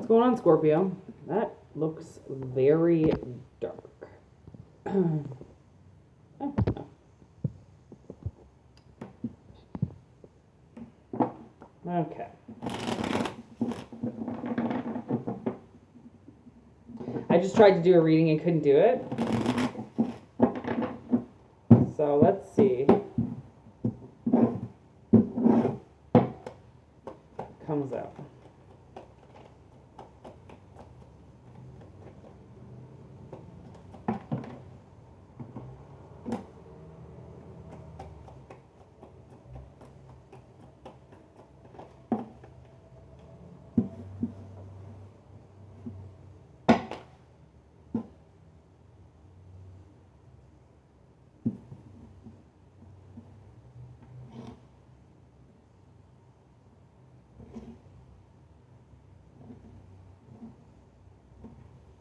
going on, Scorpio? That looks very dark. Oh, no. Okay. I just tried to do a reading and couldn't do it. So let's see. Comes out.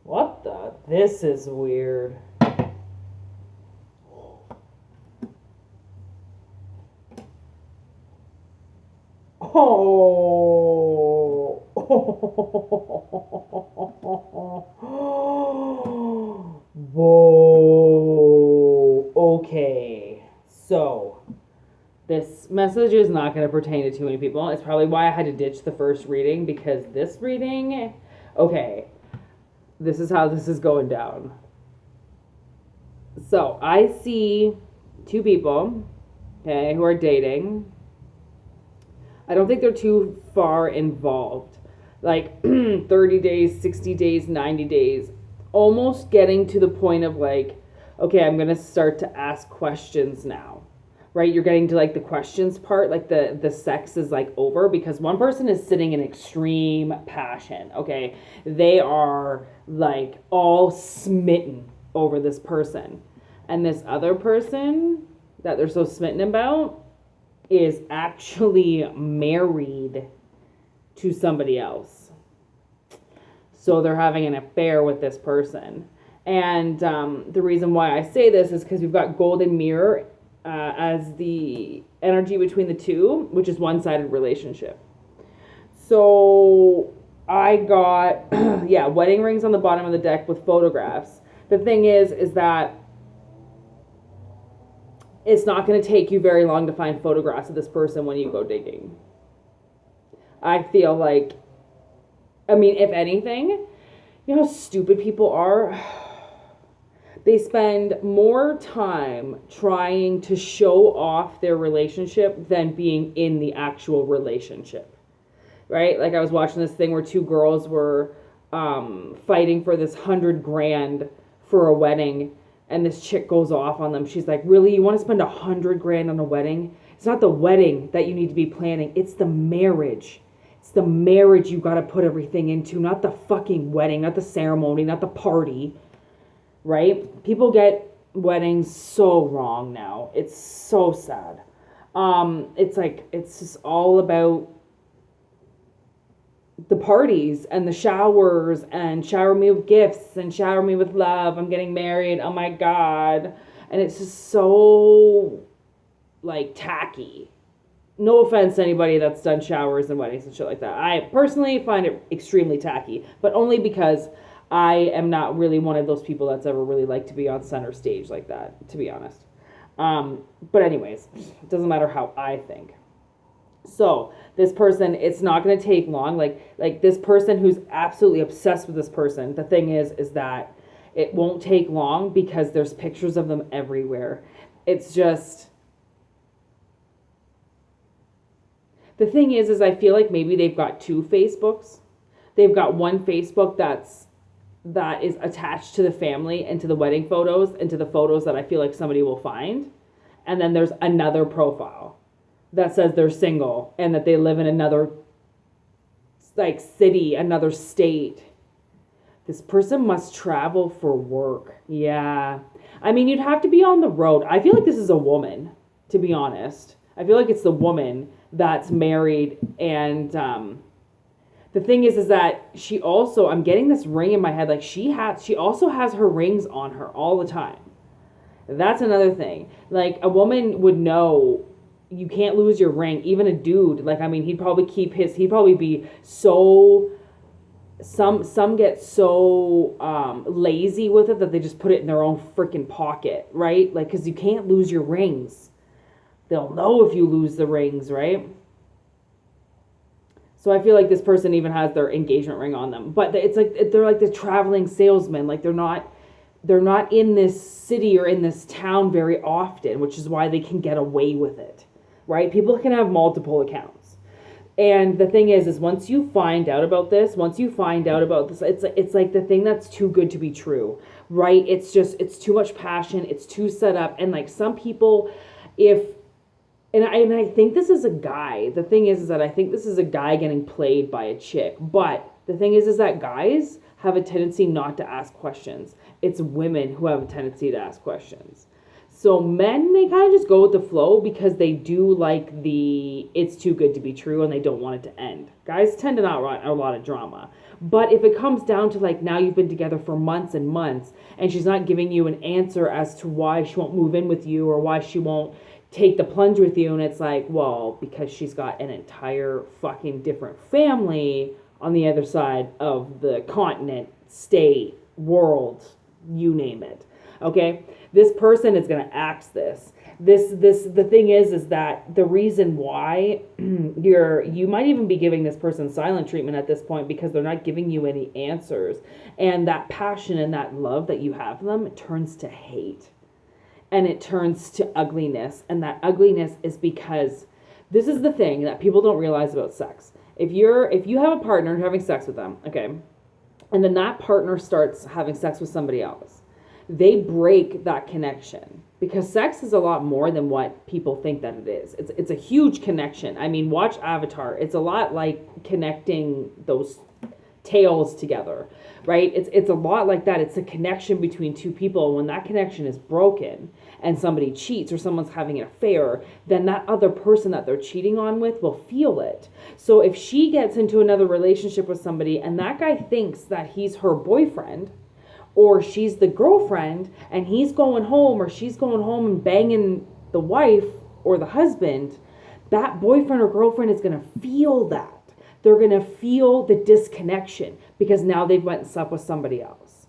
What the? This is weird. Oh. Whoa. Okay. So, this message is not going to pertain to too many people. It's probably why I had to ditch the first reading, because this reading, okay, this is how this is going down. So, I see two people, okay, who are dating. I don't think they're too far involved. Like 30 days, 60 days, 90 days. Almost getting to the point of like, okay, I'm going to start to ask questions now. Right? You're getting to like the questions part, like the sex is like over, because one person is sitting in extreme passion. Okay? They are like all smitten over this person. And this other person that they're so smitten about is actually married to somebody else. So they're having an affair with this person. And the reason why I say this is because we've got golden mirror as the energy between the two, which is one-sided relationship. So I got, yeah, wedding rings on the bottom of the deck with photographs. The thing is that it's not going to take you very long to find photographs of this person when you go digging. I feel like, I mean, if anything, you know how stupid people are? They spend more time trying to show off their relationship than being in the actual relationship. Right? Like I was watching this thing where two girls were fighting for this $100,000 for a wedding. And this chick goes off on them. She's like, really? You want to spend $100,000 on a wedding? It's not the wedding that you need to be planning. It's the marriage. It's the marriage you got to put everything into, not the fucking wedding, not the ceremony, not the party. Right? People get weddings so wrong now. It's so sad. It's like, it's just all about the parties and the showers and shower me with gifts and shower me with love. I'm getting married. Oh my God. And it's just so like tacky. No offense to anybody that's done showers and weddings and shit like that. I personally find it extremely tacky, but only because I am not really one of those people that's ever really liked to be on center stage like that, to be honest. But anyways, it doesn't matter how I think. So this person, it's not going to take long. Like this person who's absolutely obsessed with this person. The thing is that it won't take long because there's pictures of them everywhere. It's just, the thing is I feel like maybe they've got two Facebooks. They've got one Facebook that is attached to the family and to the wedding photos and to the photos that I feel like somebody will find. And then there's another profile that says they're single and that they live in another like city, another state. This person must travel for work. Yeah. I mean, you'd have to be on the road. I feel like this is a woman, to be honest. I feel like it's the woman that's married. And the thing is that she also, I'm getting this ring in my head. Like she also has her rings on her all the time. That's another thing. Like a woman would know you can't lose your ring. Even a dude, like, I mean, he'd probably be so some get so lazy with it that they just put it in their own freaking pocket, right? Like, because you can't lose your rings. They'll know if you lose the rings, right? So I feel like this person even has their engagement ring on them. But it's like they're like the traveling salesman. Like they're not in this city or in this town very often, which is why they can get away with it, right? People can have multiple accounts. And the thing is once you find out about this, it's like the thing that's too good to be true, right? It's too much passion. It's too set up. And like some people, and I think this is a guy. The thing is that I think this is a guy getting played by a chick. But the thing is that guys have a tendency not to ask questions. It's women who have a tendency to ask questions. So men, they kind of just go with the flow because they do like it's too good to be true and they don't want it to end. Guys tend to not want a lot of drama. But if it comes down to like now you've been together for months and months and she's not giving you an answer as to why she won't move in with you or why she won't take the plunge with you, and it's like, well, because she's got an entire fucking different family on the other side of the continent, state, world, you name it. Okay? This person is going to axe this. The thing is that the reason why you might even be giving this person silent treatment at this point because they're not giving you any answers. And that passion and that love that you have for them, it turns to hate. And it turns to ugliness. And that ugliness is because this is the thing that people don't realize about sex. If you have a partner and having sex with them, okay, and then that partner starts having sex with somebody else, they break that connection. Because sex is a lot more than what people think that it is. It's a huge connection. I mean, watch Avatar. It's a lot like connecting those tails together, right? It's a lot like that. It's a connection between two people. When that connection is broken and somebody cheats or someone's having an affair, then that other person that they're cheating on with will feel it. So if she gets into another relationship with somebody and that guy thinks that he's her boyfriend or she's the girlfriend and he's going home or she's going home and banging the wife or the husband, that boyfriend or girlfriend is going to feel that. They're going to feel the disconnection because now they've went and slept with somebody else.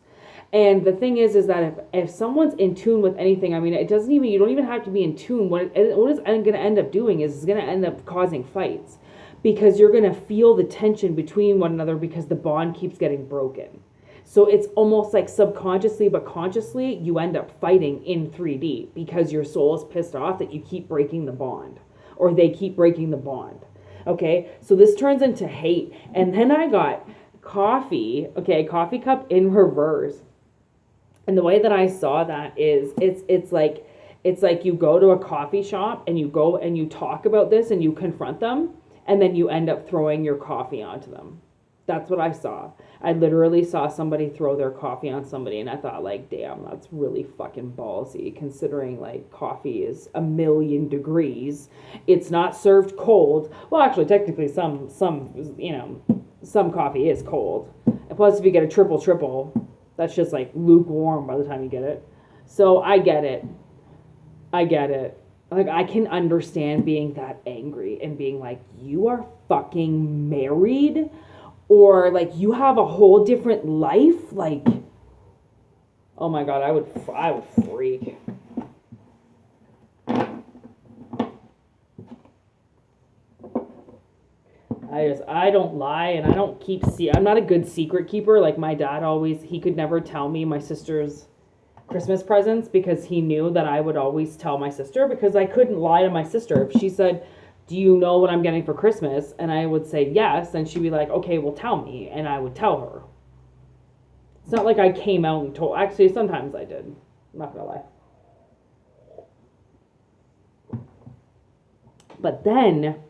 And the thing is that if someone's in tune with anything, I mean, you don't even have to be in tune. What it's going to end up doing is it's going to end up causing fights because you're going to feel the tension between one another because the bond keeps getting broken. So it's almost like subconsciously but consciously you end up fighting in 3D because your soul is pissed off that you keep breaking the bond or they keep breaking the bond. Okay, so this turns into hate. And then I got coffee cup in reverse. And the way that I saw that is it's like you go to a coffee shop and you go and you talk about this and you confront them and then you end up throwing your coffee onto them. That's what I saw. I literally saw somebody throw their coffee on somebody and I thought like, damn, that's really fucking ballsy considering like coffee is 1,000,000 degrees. It's not served cold. Well, actually, technically some coffee is cold. And plus if you get a triple, that's just like lukewarm by the time you get it. So I get it. Like I can understand being that angry and being like, you are fucking married? Or like you have a whole different life, like, oh my God, I would freak. I don't lie and I don't I'm not a good secret keeper. Like my dad he could never tell me my sister's Christmas presents because he knew that I would always tell my sister because I couldn't lie to my sister. If she said, do you know what I'm getting for Christmas? And I would say yes. And she'd be like, okay, well, tell me. And I would tell her. It's not like I came out and told. Actually, sometimes I did. I'm not going to lie. But then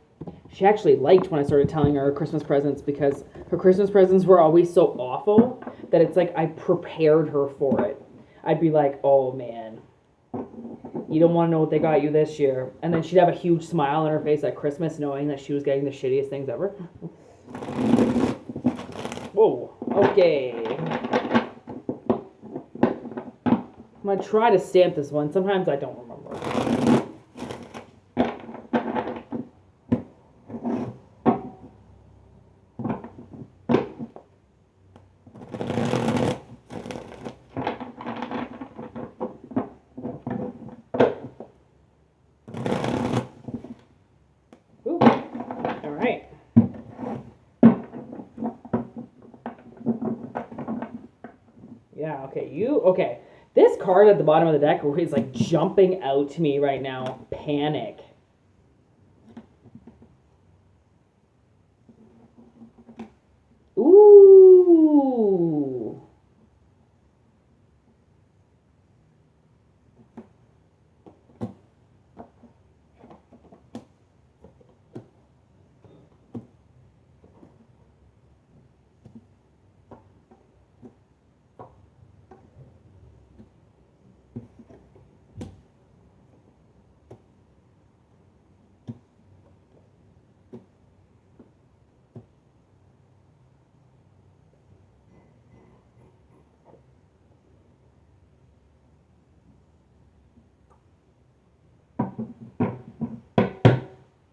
she actually liked when I started telling her Christmas presents because her Christmas presents were always so awful that it's like I prepared her for it. I'd be like, oh, man. You don't want to know what they got you this year. And then she'd have a huge smile on her face at Christmas knowing that she was getting the shittiest things ever. Whoa. Okay. I'm going to try to stamp this one. Sometimes I don't remember. Yeah, okay. This card at the bottom of the deck is like jumping out to me right now. Panic. Ooh.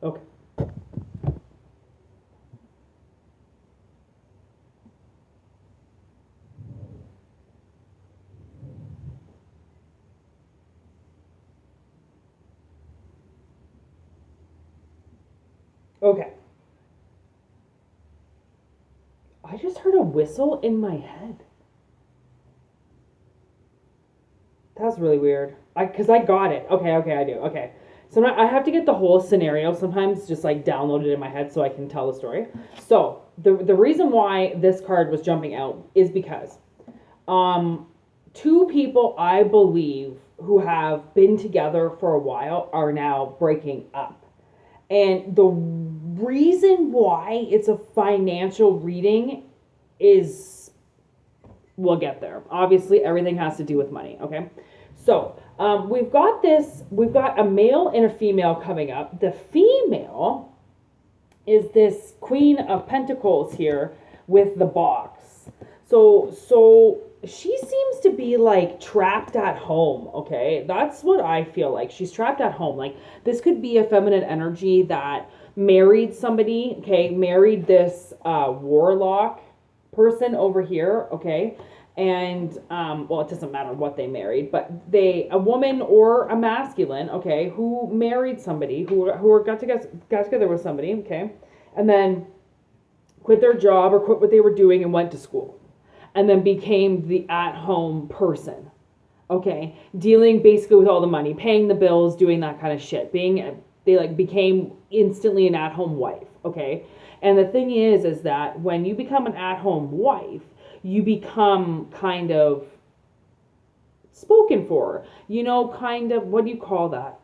Okay. Okay. I just heard a whistle in my head. That's really weird. Because I got it. Okay, I do. Okay. So now I have to get the whole scenario sometimes just like downloaded in my head so I can tell the story. So the reason why this card was jumping out is because two people I believe who have been together for a while are now breaking up. And the reason why it's a financial reading is, we'll get there. Obviously, everything has to do with money, okay? So, we've got a male and a female coming up. The female is this Queen of Pentacles here with the box. So she seems to be like trapped at home, okay? That's what I feel like. She's trapped at home. Like, this could be a feminine energy that married somebody, okay? Married this warlock person over here, okay? And well, it doesn't matter what they married, but a woman or a masculine, okay, who married somebody, who got together with somebody, okay, and then quit their job or quit what they were doing and went to school, and then became the at-home person, okay, dealing basically with all the money, paying the bills, doing that kind of shit, they like became instantly an at-home wife, okay. And the thing is that when you become an at-home wife, you become kind of spoken for, kind of, what do you call that?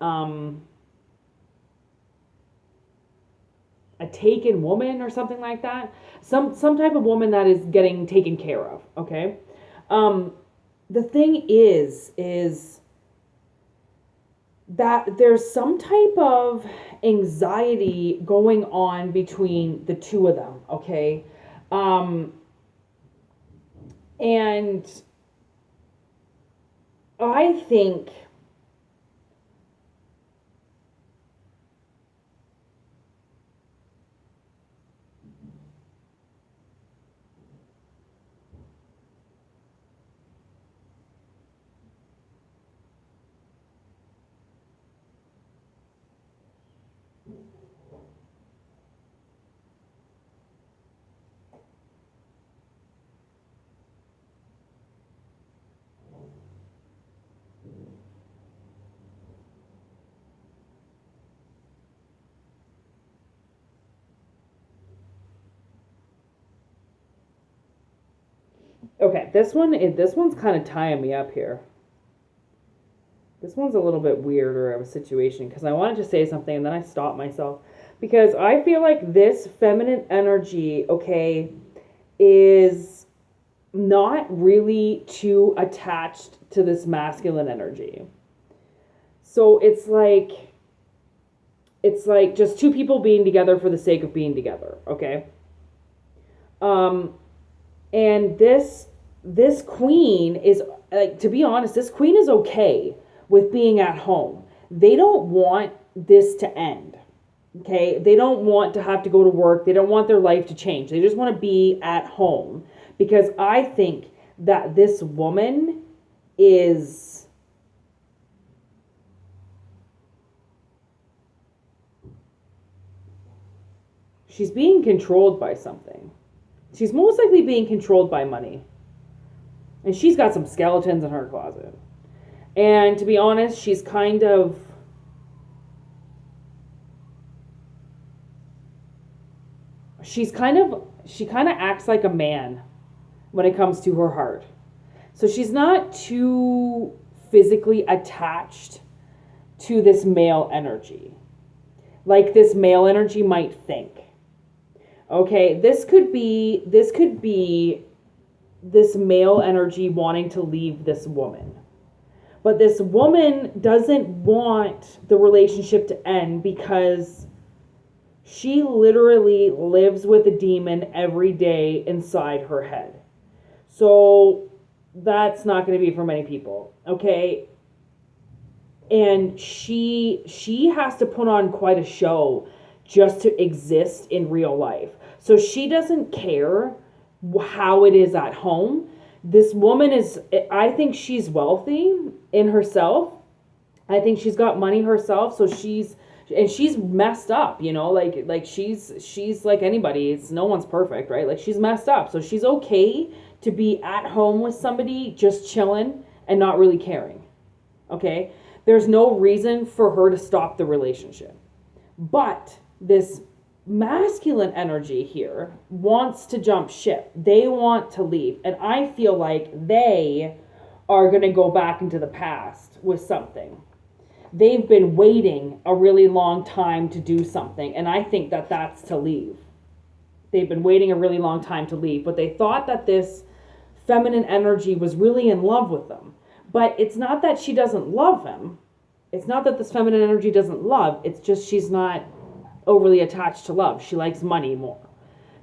A taken woman or something like that. Some type of woman that is getting taken care of, okay? The thing is that there's some type of anxiety going on between the two of them, okay? And I think okay, this one's kind of tying me up here. This one's a little bit weirder of a situation because I wanted to say something and then I stopped myself because I feel like this feminine energy, okay, is not really too attached to this masculine energy. So it's like just two people being together for the sake of being together, okay? And this queen is, like, to be honest, this queen is okay with being at home. They don't want this to end, okay? They don't want to have to go to work. They don't want their life to change. They just want to be at home because I think that this woman is... she's being controlled by something. She's most likely being controlled by money. And she's got some skeletons in her closet. And to be honest, she kind of acts like a man when it comes to her heart. So she's not too physically attached to this male energy, like this male energy might think. Okay, this could be this male energy wanting to leave this woman. But this woman doesn't want the relationship to end because she literally lives with a demon every day inside her head. So that's not going to be for many people, okay? And she has to put on quite a show just to exist in real life. So she doesn't care how it is at home. This woman I think she's wealthy in herself. I think she's got money herself, so she's messed up, like she's like anybody. No one's perfect, right? Like she's messed up. So she's okay to be at home with somebody just chilling and not really caring. Okay? There's no reason for her to stop the relationship. But this masculine energy here wants to jump ship. They want to leave. And I feel like they are going to go back into the past with something. They've been waiting a really long time to do something. And I think that that's to leave. They've been waiting a really long time to leave. But they thought that this feminine energy was really in love with them. But it's not that she doesn't love him. It's not that this feminine energy doesn't love. It's just she's not overly attached to love. She likes money more.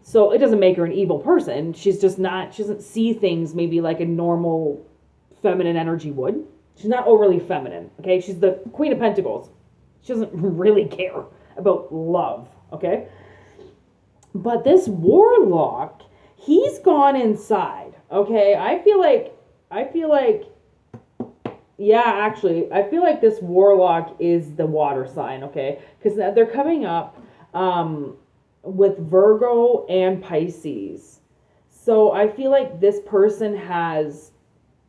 So it doesn't make her an evil person. She's just not, she doesn't see things maybe like a normal feminine energy would. She's not overly feminine, okay? She's the Queen of Pentacles. She doesn't really care about love, okay? But this warlock, he's gone inside, okay? I feel like this warlock is the water sign, okay? Because they're coming up with Virgo and Pisces. So I feel like this person has,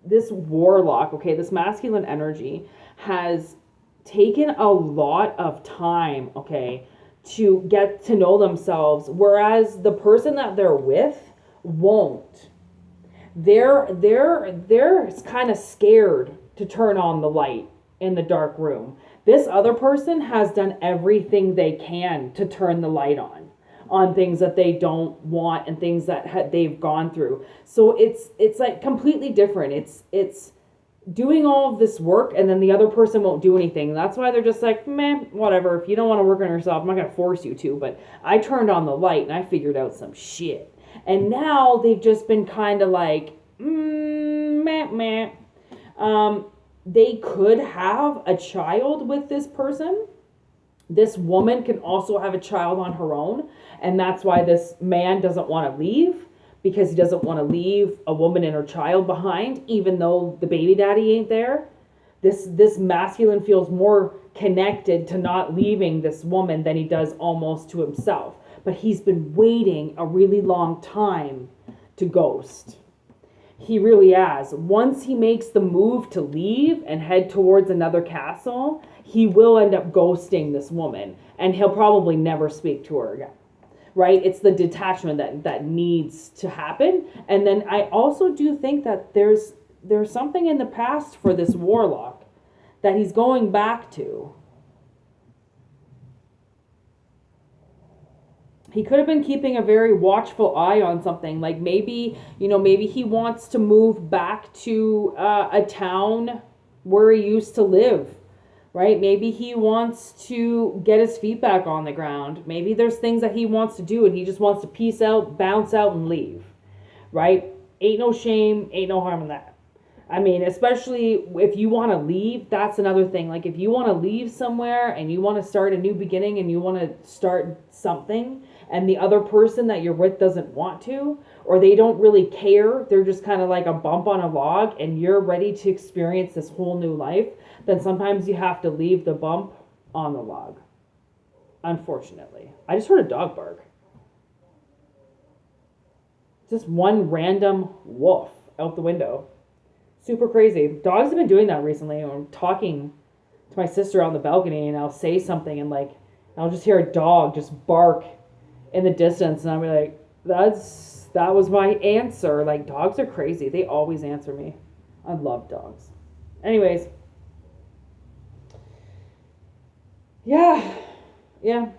this warlock, okay, this masculine energy has taken a lot of time, okay, to get to know themselves, whereas the person that they're with won't. They're kind of scared to turn on the light in the dark room. This other person has done everything they can to turn the light on things that they don't want and things that they've gone through. So it's like completely different. It's doing all of this work and then the other person won't do anything. That's why they're just like, meh, whatever. If you don't want to work on yourself, I'm not going to force you to. But I turned on the light and I figured out some shit. And now they've just been kind of like, meh. They could have a child with this person. This woman can also have a child on her own. And that's why this man doesn't want to leave, because he doesn't want to leave a woman and her child behind, even though the baby daddy ain't there. This masculine feels more connected to not leaving this woman than he does almost to himself. But he's been waiting a really long time to ghost. He really has. Once he makes the move to leave and head towards another castle, he will end up ghosting this woman, and he'll probably never speak to her again. Right? It's the detachment that needs to happen. And then I also do think that there's something in the past for this warlock that he's going back to. He could have been keeping a very watchful eye on something. Like maybe he wants to move back to a town where he used to live, right? Maybe he wants to get his feet back on the ground. Maybe there's things that he wants to do and he just wants to peace out, bounce out, and leave, right? Ain't no shame, ain't no harm in that. I mean, especially if you want to leave, that's another thing. Like if you want to leave somewhere and you want to start a new beginning and you want to start something, and the other person that you're with doesn't want to, or they don't really care, they're just kind of like a bump on a log, and you're ready to experience this whole new life, then sometimes you have to leave the bump on the log. Unfortunately. I just heard a dog bark. Just one random wolf out the window. Super crazy. Dogs have been doing that recently. I'm talking to my sister on the balcony, and I'll say something, and like I'll just hear a dog just bark in the distance, and I'll be like, that was my answer. Like, dogs are crazy. They always answer me. I love dogs. Anyways. Yeah. If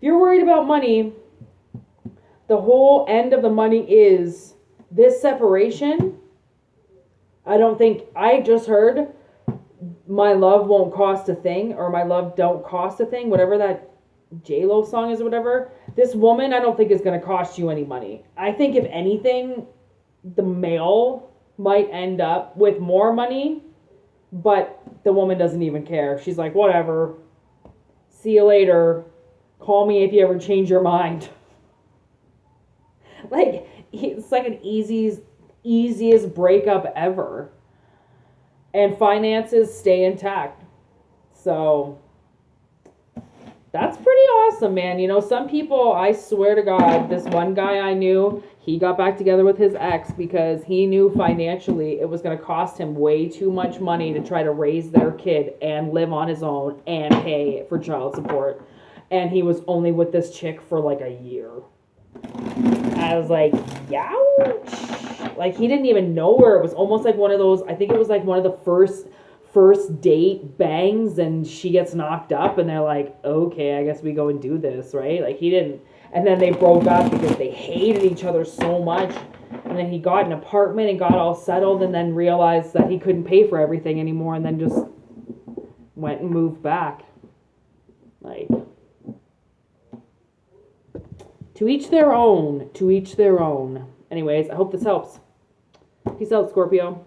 you're worried about money, the whole end of the money is this separation. I just heard my love won't cost a thing, or my love don't cost a thing, whatever that J-Lo song is or whatever. This woman, I don't think is going to cost you any money. I think if anything, the male might end up with more money, but the woman doesn't even care. She's like, whatever. See you later. Call me if you ever change your mind. Like, it's like an easiest breakup ever. And finances stay intact. So, that's pretty awesome, man. You know, some people, I swear to God, this one guy I knew, he got back together with his ex because he knew financially it was going to cost him way too much money to try to raise their kid and live on his own and pay for child support. And he was only with this chick for like a year. I was like, youch. Like, he didn't even know her. It was almost like one of those, I think it was like one of the first date bangs, and she gets knocked up, and they're like, okay, I guess we go and do this, right? Like, he didn't, and then they broke up because they hated each other so much, and then he got an apartment and got all settled, and then realized that he couldn't pay for everything anymore, and then just went and moved back. Like, to each their own. Anyways, I hope this helps. Peace out, Scorpio.